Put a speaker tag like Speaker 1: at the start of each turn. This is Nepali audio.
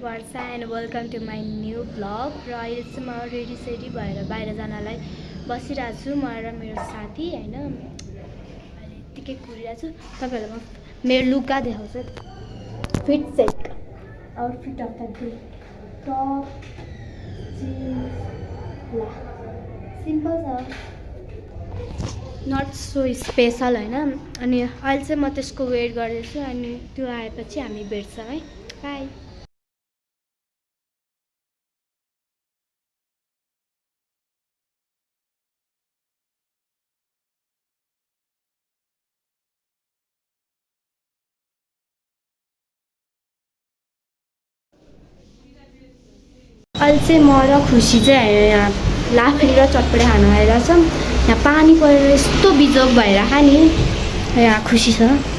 Speaker 1: Varsha and welcome to my new blog. र अहिले चाहिँ म रेडी सेडी भएर बाहिर जानलाई बसिरहेको छु, म र मेरो साथी होइन। अहिले यत्तिकै कुरिरहेको छु। तपाईँहरूलाई म मेरो लुगा देखाउँछु। Fit set outfit of the day, top jeans, ला सिम्पल छ, नट सो स्पेसल होइन। अनि अहिले चाहिँ म त्यसको वेट गर्दैछु, अनि त्यो आएपछि हामी भेट्छौँ है। बाई। अहिले चाहिँ म र खुसी चाहिँ यहाँ लाफिङ र चटपटे खानु आइरहेछौँ। यहाँ पानी परेर यस्तो बिजोग भइरहेको नि, यहाँ खुसी छ।